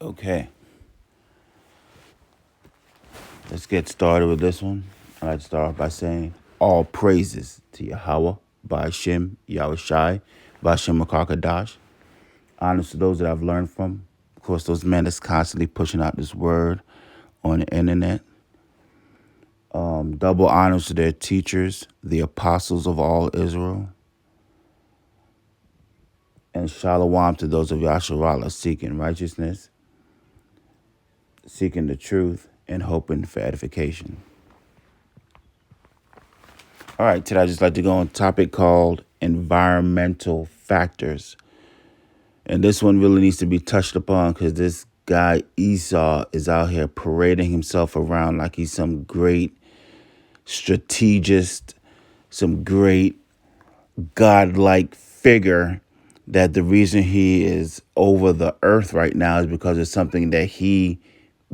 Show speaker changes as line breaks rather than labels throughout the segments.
Okay, let's get started with this one. I'd like to start off by saying all praises to Yahweh, Ba'ashem, Yahushai, Ba'ashem Makakadash. Honors to those that I've learned from. Of course, those men that's constantly pushing out this word on the internet. Double honors to their teachers, the apostles of all Israel. And shalom to those of Yasharallah seeking righteousness, seeking the truth, and hoping for edification. All right, today I'd just like to go on a topic called environmental factors. And this one really needs to be touched upon because this guy Esau is out here parading himself around like he's some great strategist, some great godlike figure, that the reason he is over the earth right now is because of something that he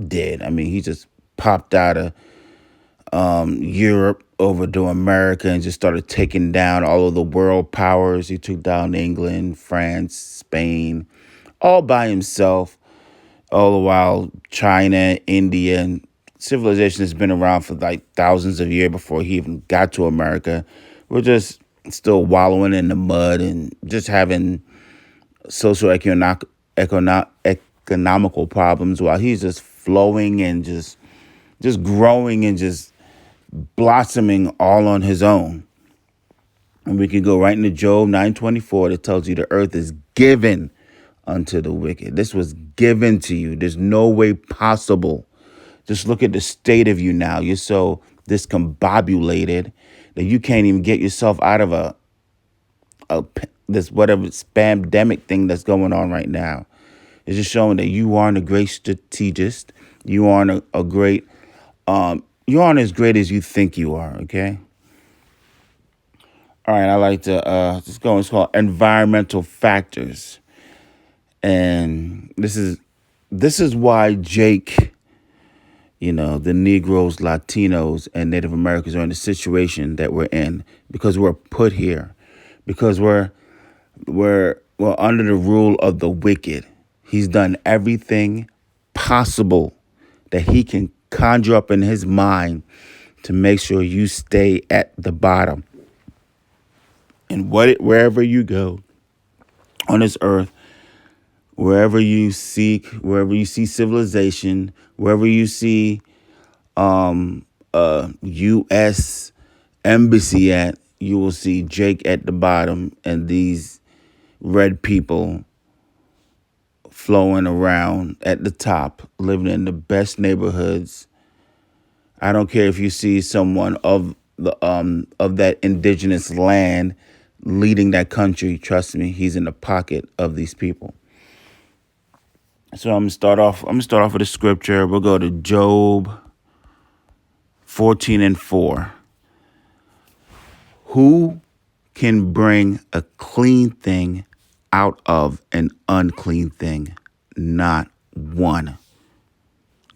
did. I mean, he just popped out of Europe over to America and just started taking down all of the world powers. He took down England, France, Spain, all by himself. All the while, China, India, and civilization has been around for like thousands of years before he even got to America. We're just still wallowing in the mud and just having economical problems while he's just flowing and just growing and just blossoming all on his own. And we can go right into Job 9:24 that tells you the earth is given unto the wicked. This was given to you. There's no way possible. Just look at the state of you now. You're so discombobulated that you can't even get yourself out of this whatever spamdemic thing that's going on right now. It's just showing that you aren't a great strategist. You aren't a great you aren't as great as you think you are, okay? All right, I like to just go. It's called environmental factors. And this is why Jake, the Negroes, Latinos, and Native Americans are in the situation that we're in because we're put here, because we're under the rule of the wicked. He's done everything possible that he can conjure up in his mind to make sure you stay at the bottom. And wherever you go on this earth, wherever you see civilization, wherever you see U.S. embassy at, you will see Jake at the bottom and these red people flowing around at the top, living in the best neighborhoods. I don't care if you see someone of that indigenous land leading that country. Trust me, he's in the pocket of these people. So I'm gonna start off with a scripture. We'll go to Job 14:4. Who can bring a clean thing out of an unclean thing? Not one.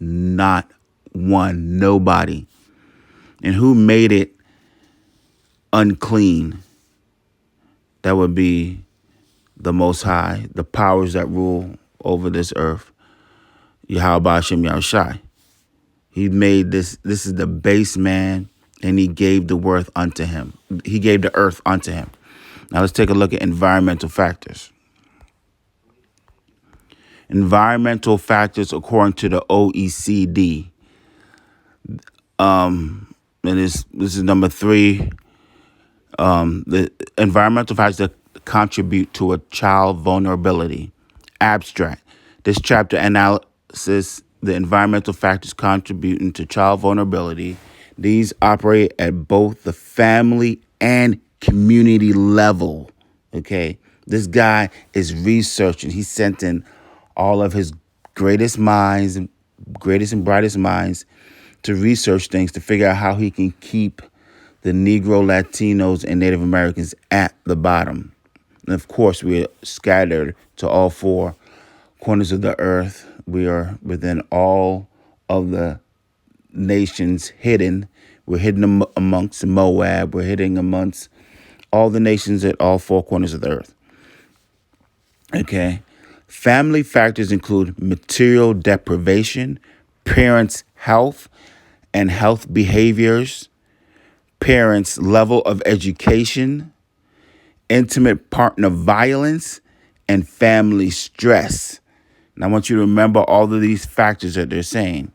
Not one. Nobody. And who made it unclean? That would be the Most High, the powers that rule over this earth. Yahweh Hashem Yahushai. He made this. This is the base man, and he gave the earth unto him. He gave the earth unto him. Now let's take a look at environmental factors. Environmental factors, according to the OECD, and this is number 3. The environmental factors that contribute to a child vulnerability. Abstract. This chapter analysis the environmental factors contributing to child vulnerability. These operate at both the family and community level. Okay, this guy is researching. He sent in all of his greatest and brightest minds to research things to figure out how he can keep the Negro, Latinos, and Native Americans at the bottom. And of course, we are scattered to all 4 corners of the earth. We are within all of the nations hidden. We're hidden amongst Moab. We're hidden amongst all the nations at all 4 corners of the earth. Okay. Family factors include material deprivation, parents' health and health behaviors, parents' level of education, intimate partner violence, and family stress. And I want you to remember all of these factors that they're saying.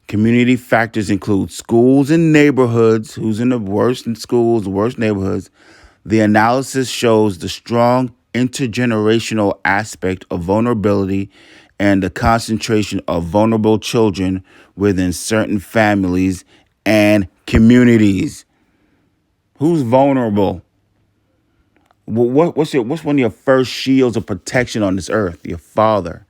Community factors include schools and neighborhoods. Who's in the worst in schools, the worst neighborhoods? The analysis shows the strong intergenerational aspect of vulnerability and the concentration of vulnerable children within certain families and communities. Who's vulnerable? What's one of your first shields of protection on this earth? Your father.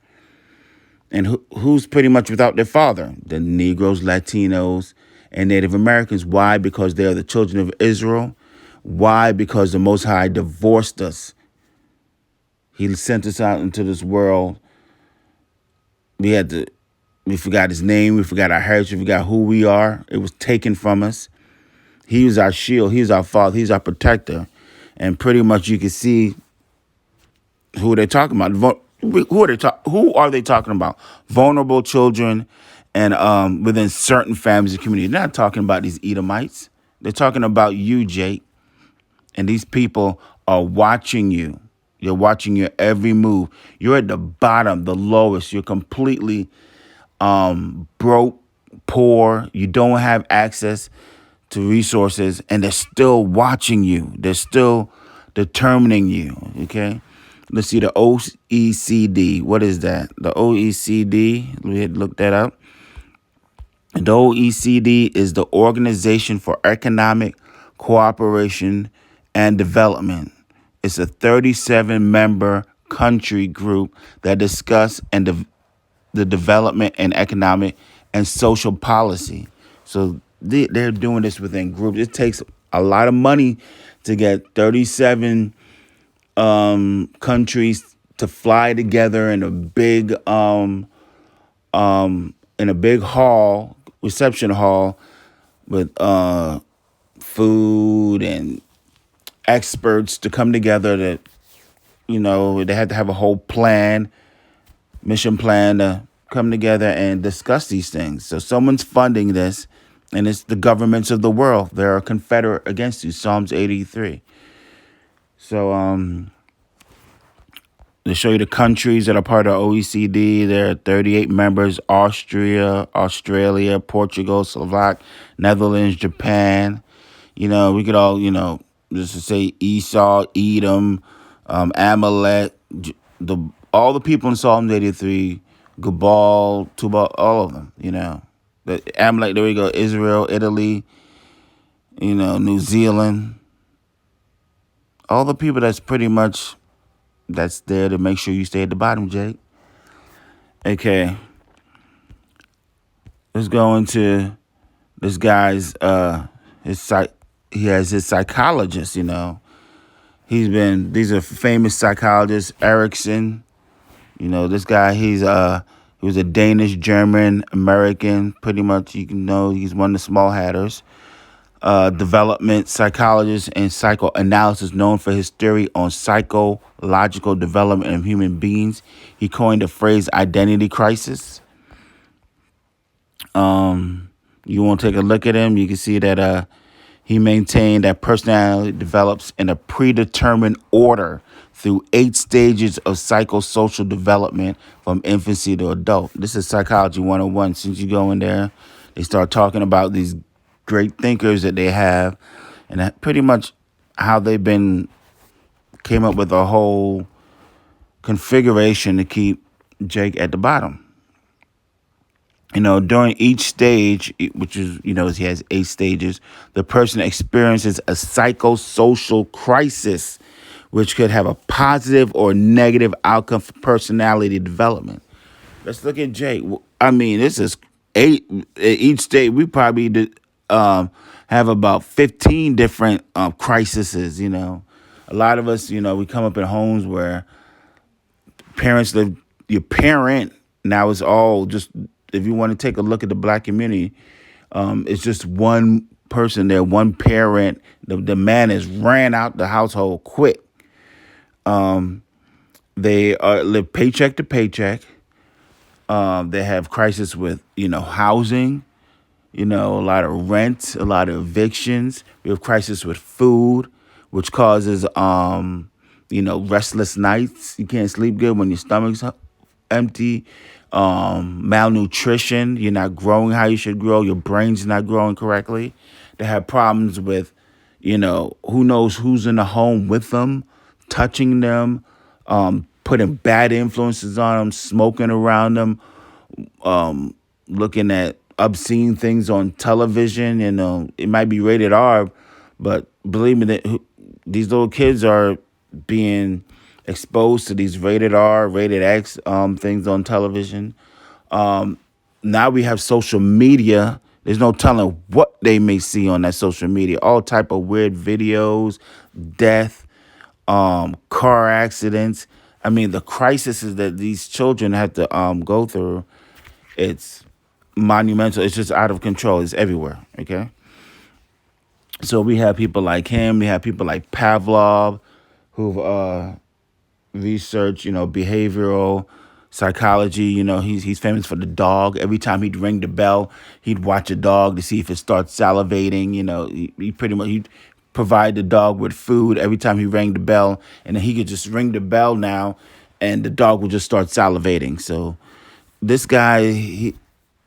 And who's pretty much without their father? The Negroes, Latinos, and Native Americans. Why? Because they are the children of Israel. Why? Because the Most High divorced us. He sent us out into this world. We forgot his name. We forgot our heritage. We forgot who we are. It was taken from us. He was our shield. He's our father. He's our protector. And pretty much you can see who they're talking about. Who are they talking about? Vulnerable children and within certain families and communities. They're not talking about these Edomites. They're talking about you, Jake. And these people are watching you. You're watching your every move. You're at the bottom, the lowest. You're completely broke, poor. You don't have access to resources, and they're still watching you. They're still determining you, okay? Let's see, the OECD. What is that? The OECD, let me look that up. The OECD is the Organization for Economic Cooperation and Development. It's a 37-member country group that discuss the development and economic and social policy. So they're doing this within groups. It takes a lot of money to get 37 countries to fly together in a big hall, reception hall, with food and experts to come together. That they had to have a whole mission plan to come together and discuss these things. So someone's funding this, and it's the governments of the world. They're a confederate against you. Psalms 83. So they show you the countries that are part of OECD. There are 38 members: Austria, Australia, Portugal, Slovak, Netherlands, Japan. We could all, just to say Esau, Edom, Amalek, all the people in Psalm 83, Gabal, Tubal, all of them, The Amalek, there we go, Israel, Italy, New Zealand. All the people that's there to make sure you stay at the bottom, Jake. Okay. Let's go into this guy's, he has his psychologist, these are famous psychologists, Erickson. This guy, he was a Danish, German, American, pretty much, he's one of the small hatters. Development psychologist and psychoanalysis, known for his theory on psychological development of human beings. He coined the phrase identity crisis. You want to take a look at him, you can see that he maintained that personality develops in a predetermined order through 8 stages of psychosocial development from infancy to adult. This is Psychology 101. Since you go in there, they start talking about these great thinkers that they have, and that pretty much how came up with a whole configuration to keep Jake at the bottom. During each stage, which is, he has 8 stages, the person experiences a psychosocial crisis, which could have a positive or negative outcome for personality development. Let's look at Jake. This is 8. Each stage, we probably have about 15 different crises, A lot of us, we come up in homes where your parent, now it's all just, if you want to take a look at the black community, it's just one person there, one parent. The man has ran out the household quick. They live paycheck to paycheck. They have crisis with housing. A lot of rent, a lot of evictions. We have crisis with food, which causes restless nights. You can't sleep good when your stomach's empty. Malnutrition. You're not growing how you should grow. Your brain's not growing correctly. They have problems with, who knows who's in the home with them, touching them, putting bad influences on them, smoking around them, looking at obscene things on television. It might be rated R, but believe me, that these little kids are being exposed to these rated R, rated X things on television. Now we have social media. There's no telling what they may see on that social media. All type of weird videos, death, car accidents. I mean, the crises that these children have to go through, it's monumental. It's just out of control. It's everywhere. Okay. So we have people like him. We have people like Pavlov, who've researched, behavioral psychology. He's famous for the dog. Every time he'd ring the bell, he'd watch a dog to see if it starts salivating. He pretty much he'd provide the dog with food every time he rang the bell, and then he could just ring the bell now, and the dog would just start salivating. So this guy,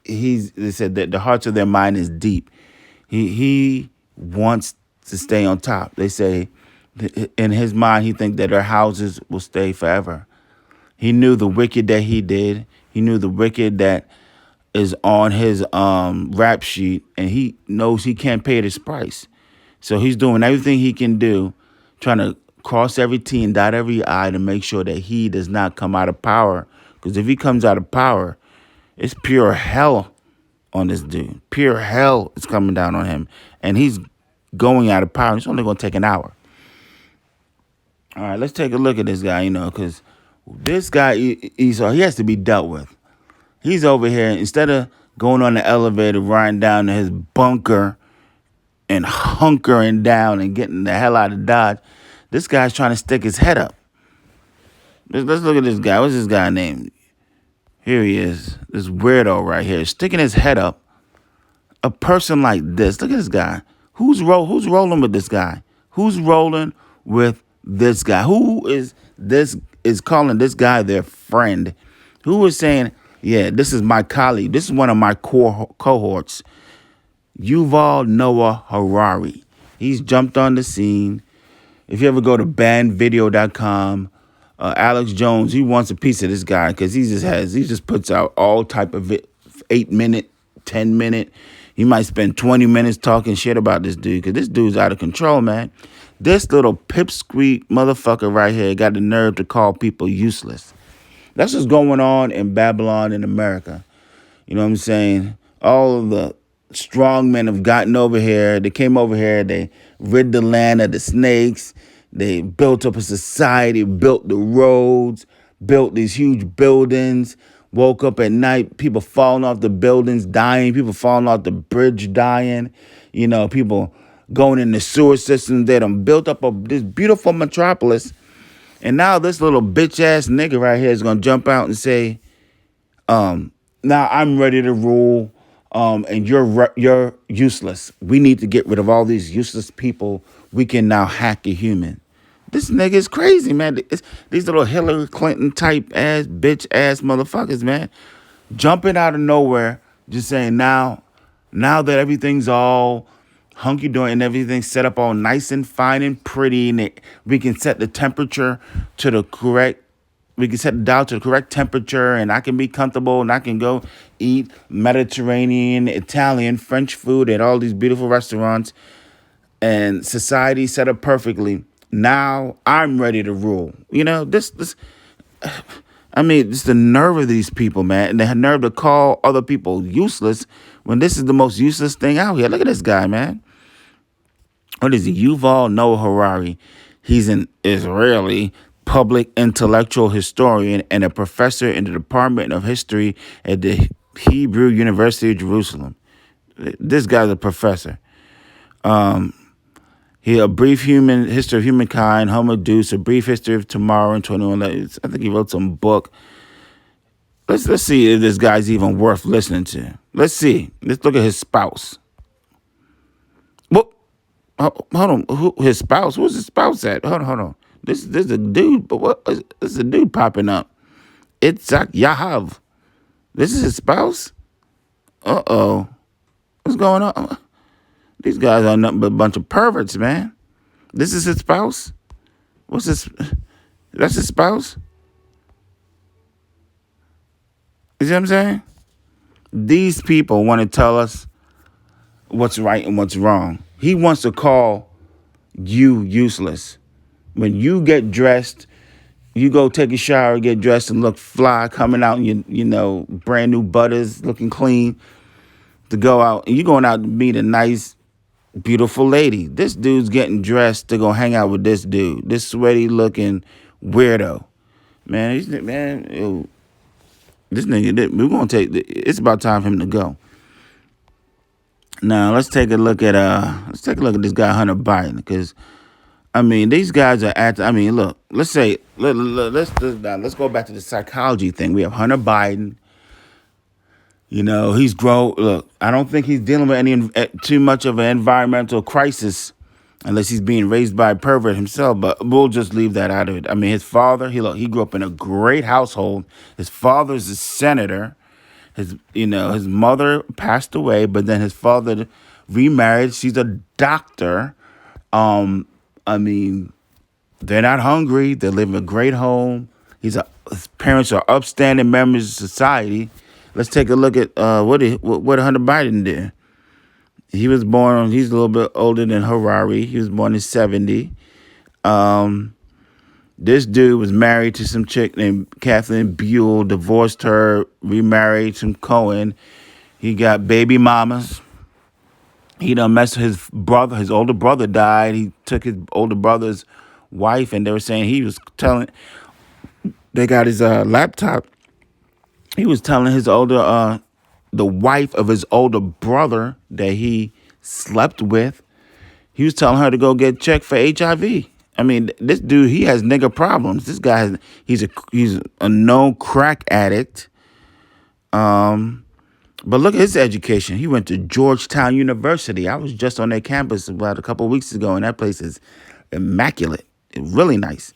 they said that the hearts of their mind is deep. He wants to stay on top. They say in his mind he thinks that their houses will stay forever. He knew the wicked that he did. He knew the wicked that is on his rap sheet, and he knows he can't pay this price. So he's doing everything he can do, trying to cross every T and dot every I to make sure that he does not come out of power. Because if he comes out of power, it's pure hell on this dude. Pure hell is coming down on him. And he's going out of power. It's only going to take an hour. All right, let's take a look at this guy, because this guy, he has to be dealt with. He's over here, instead of going on the elevator, riding down to his bunker and hunkering down and getting the hell out of Dodge, this guy's trying to stick his head up. Let's look at this guy. What's this guy named? Here he is, this weirdo right here, sticking his head up. A person like this, look at this guy. Who's rolling with this guy? Who's rolling with this guy? Who is calling this guy their friend? Who is saying, yeah, this is my colleague. This is one of my cohorts. Yuval Noah Harari. He's jumped on the scene. If you ever go to bandvideo.com, Alex Jones, he wants a piece of this guy because he just puts out all type of 8-minute, 10-minute. He might spend 20 minutes talking shit about this dude because this dude's out of control, man. This little pipsqueak motherfucker right here got the nerve to call people useless. That's what's going on in Babylon in America. You know what I'm saying? All of the strong men have gotten over here. They came over here. They rid the land of the snakes. They built up a society, built the roads, built these huge buildings, woke up at night, people falling off the buildings, dying, people falling off the bridge, dying, people going in the sewer system. They done built up this beautiful metropolis. And now this little bitch-ass nigga right here is going to jump out and say, now I'm ready to rule, and you're useless. We need to get rid of all these useless people. We can now hack a human. This nigga is crazy, man. These little Hillary Clinton type ass, bitch ass motherfuckers, man. Jumping out of nowhere, just saying now that everything's all hunky-dory and everything's set up all nice and fine and pretty, and we can set the temperature to the correct, we can set it down to the correct temperature, and I can be comfortable, and I can go eat Mediterranean, Italian, French food at all these beautiful restaurants, and society set up perfectly. Now I'm ready to rule. It's the nerve of these people, man. And they had nerve to call other people useless when this is the most useless thing out here. Look at this guy, man. What is he? Yuval Noah Harari. He's an Israeli public intellectual historian and a professor in the Department of History at the Hebrew University of Jerusalem. This guy's a professor. He a brief human history of humankind, Homo Deus, a brief history of tomorrow in 21. I think he wrote some book. Let's see if this guy's even worth listening to. Let's see. Let's look at his spouse. Well, hold on. His spouse? Who's his spouse at? Hold on. This is a dude. But what? This is a dude popping up. Itzhak Yahav. This is his spouse. What's going on? These guys are nothing but a bunch of perverts, man. This is his spouse? What's this? That's his spouse? You see what I'm saying? These people want to tell us what's right and what's wrong. He wants to call you useless. When you get dressed, you go take a shower, get dressed and look fly, coming out in your, brand new butters, looking clean, to go out. And you going out to meet a nice, beautiful lady. This dude's getting dressed to go hang out with this dude, this sweaty looking weirdo. Man, this nigga, we're gonna it's about time for him to go. Now let's take a look at this guy Hunter Biden, because these guys are look, let's go back to the psychology thing. We have Hunter Biden. He's grown. Look, I don't think he's dealing with any too much of an environmental crisis, unless he's being raised by a pervert himself. But we'll just leave that out of it. His father, he grew up in a great household. His father's a senator. His mother passed away, but then his father remarried. She's a doctor. They're not hungry. They live in a great home. His parents are upstanding members of society. Let's take a look at what Hunter Biden did. He was born. He's a little bit older than Harari. He was born in 1970. This dude was married to some chick named Kathleen Buell, divorced her, remarried some Cohen. He got baby mamas. He done messed with his brother. His older brother died. He took his older brother's wife, and they were saying they got his laptop. He was telling the wife of his older brother that he slept with. He was telling her to go get checked for HIV. This dude, he has nigga problems. This guy, he's a known crack addict. But look at his education. He went to Georgetown University. I was just on their campus about a couple of weeks ago, and that place is immaculate. It's really nice.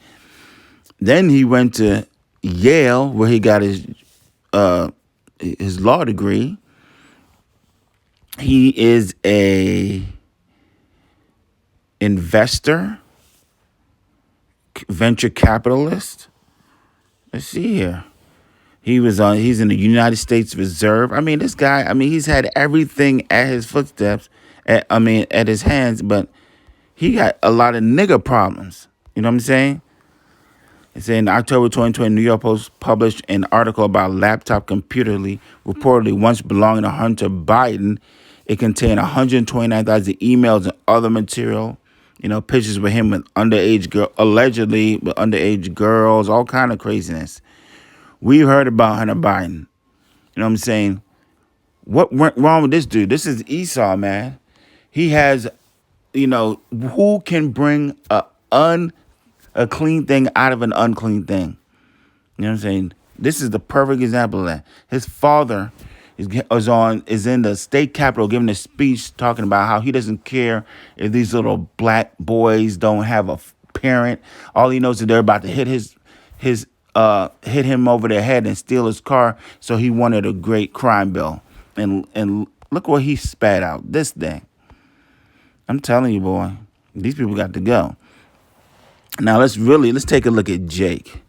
Then he went to Yale, where he got his law degree. He is a investor, venture capitalist. Let's see here. He's in the United States Reserve. This guy, he's had everything at his footsteps, at his hands, but he got a lot of nigga problems. You know what I'm saying? It's in October 2020, New York Post published an article about a laptop computer reportedly once belonging to Hunter Biden. It contained 129,000 emails and other material. Pictures with him with allegedly with underage girls, all kind of craziness. We've heard about Hunter Biden. You know what I'm saying? What went wrong with this dude? This is Esau, man. He has, who can bring a clean thing out of an unclean thing? You know what I'm saying? This is the perfect example of that. His father is in the state capitol giving a speech talking about how he doesn't care if these little black boys don't have a parent. All he knows is they're about to hit him over the head and steal his car. So he wanted a great crime bill. And look what he spat out. This thing. I'm telling you, boy, these people got to go. Now let's take a look at Jake.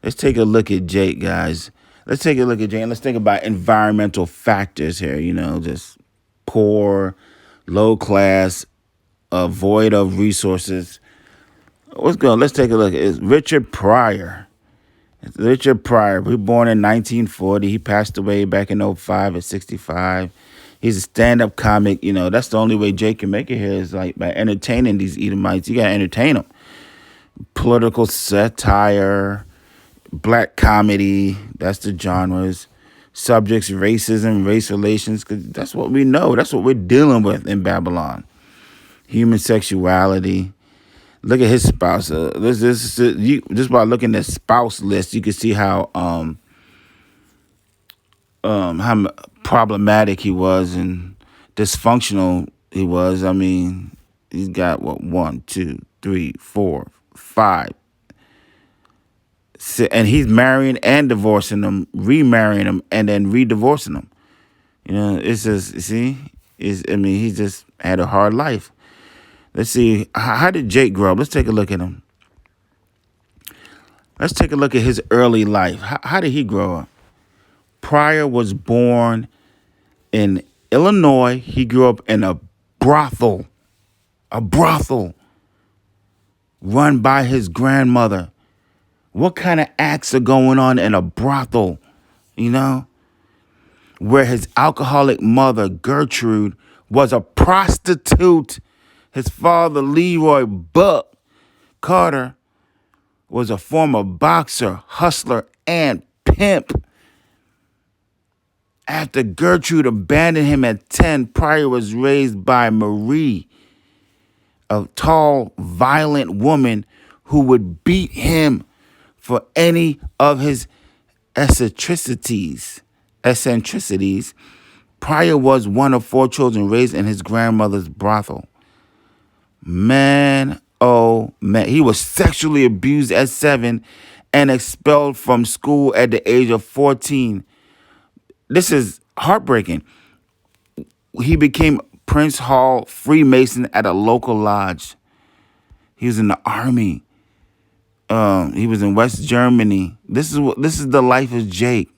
Let's take a look at Jake, guys. Let's take a look at Jake, and let's think about environmental factors here. Just poor, low class, void of resources. Let's go. Let's take a look. It's Richard Pryor. Richard Pryor. He was born in 1940. He passed away back in 2005 at 65. He's a stand-up comic. That's the only way Jake can make it here is by entertaining these Edomites. You got to entertain them. Political satire, black comedy, that's the genres. Subjects, racism, race relations, because that's what we know. That's what we're dealing with in Babylon. human sexuality. Look at his spouse. Just by looking at spouse list, you can see how problematic he was and dysfunctional he was. I mean, he's got what, one, two, three, four, five, six, and he's marrying and divorcing them, remarrying them, and then re-divorcing them. You know, it's just, see, he just had a hard life. Let's see, how did Jake grow up? Let's take a look at him. Let's take a look at his early life. How did he grow up? Pryor was born in Illinois. He grew up in a brothel run by his grandmother. What kind of acts are going on in a brothel, you know? Where his alcoholic mother, Gertrude, was a prostitute. His father, Leroy Buck Carter, was a former boxer, hustler, and pimp. After Gertrude abandoned him at 10, Pryor was raised by Marie, a tall, violent woman who would beat him for any of his eccentricities. Pryor was one of 4 children raised in his grandmother's brothel. Man, oh man, he was sexually abused at 7 and expelled from school at the age of 14. This is heartbreaking. He became Prince Hall Freemason at a local lodge. He was in the army. He was in West Germany. This is the life of Jake.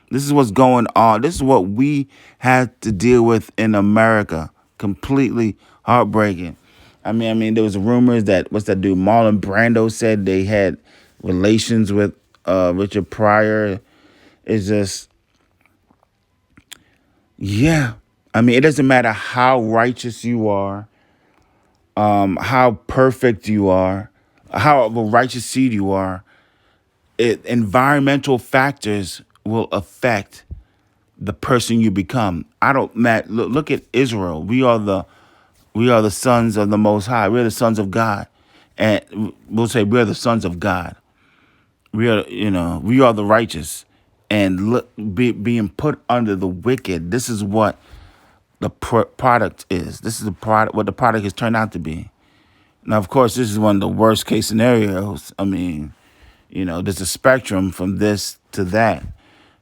This is what's going on. This is what we had to deal with in America. Completely heartbreaking. I mean, there was rumors that what's that dude Marlon Brando said they had relations with Richard Pryor. It's just, yeah. I mean, it doesn't matter how righteous you are, how perfect you are, how of a righteous seed you are. Environmental factors will affect the person you become. Look at Israel. We are the sons of the Most High. We're the sons of God, and we'll say we're the sons of God. We are the righteous, and being put under the wicked. This is what the product is. This is what the product has turned out to be. Now, of course, this is one of the worst case scenarios. I mean, there's a spectrum from this to that,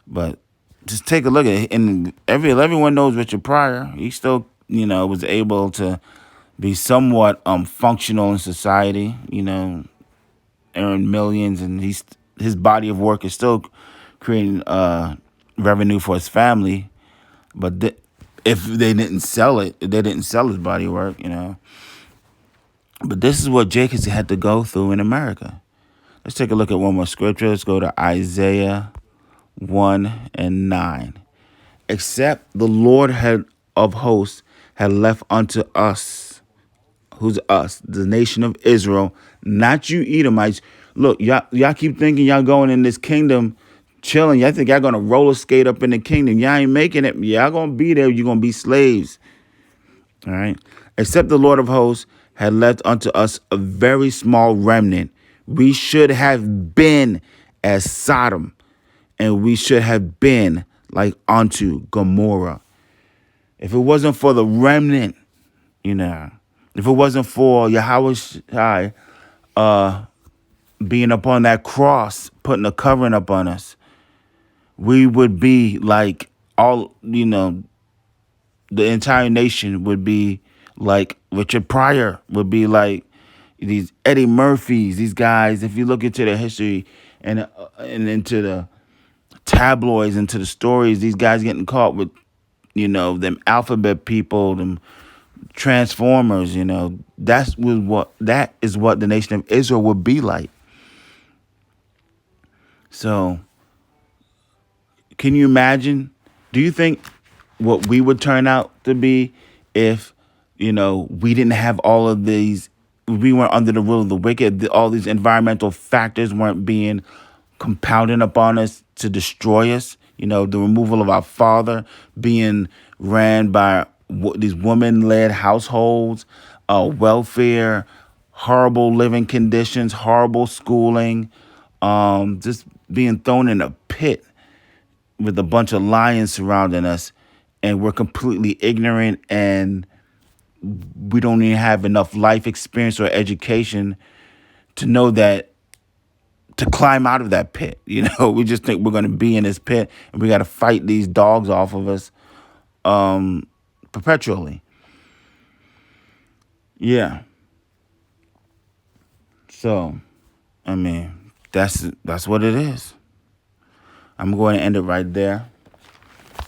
but just take a look at it. And everyone knows Richard Pryor. He still, was able to be somewhat functional in society. Earn millions, and his body of work is still creating revenue for his family. But if they didn't sell it, they didn't sell his body of work. But this is what Jake has had to go through in America. Let's take a look at one more scripture. Let's go to Isaiah 1:9. Except the Lord of hosts had left unto us. Who's us? The nation of Israel, not you Edomites. Look, y'all keep thinking y'all going in this kingdom chilling. Y'all think y'all going to roller skate up in the kingdom. Y'all ain't making it. Y'all going to be there. You're going to be slaves. All right. Except the Lord of hosts had left unto us a very small remnant. We should have been as Sodom, and we should have been like unto Gomorrah. If it wasn't for the remnant, if it wasn't for Yahweh being upon that cross, putting a covering upon us, we would be like the entire nation would be like Richard Pryor, would be like these Eddie Murphys, these guys. If you look into their history and into the tabloids, into the stories, these guys getting caught with, them alphabet people, them Transformers, that is what the nation of Israel would be like. So, can you imagine? Do you think what we would turn out to be if, we didn't have all of these, we weren't under the rule of the wicked, all these environmental factors weren't being compounding upon us to destroy us? The removal of our father, being ran by these women-led households, welfare, horrible living conditions, horrible schooling, just being thrown in a pit with a bunch of lions surrounding us, and we're completely ignorant, and we don't even have enough life experience or education to know that, to climb out of that pit. We just think we're going to be in this pit and we got to fight these dogs off of us perpetually. Yeah. So, I mean, that's what it is. I'm going to end it right there.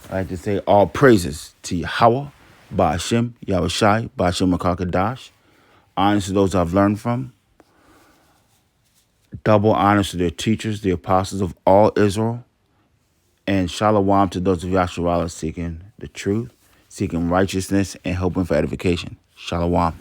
I like to say all praises to Yahweh, Ba'ashem, Yahushai, Ba'ashem Makakadash. Honors to those I've learned from. Double honors to their teachers, the apostles of all Israel. And shalom to those of Yasharallah seeking the truth, seeking righteousness, and hoping for edification. Shalom.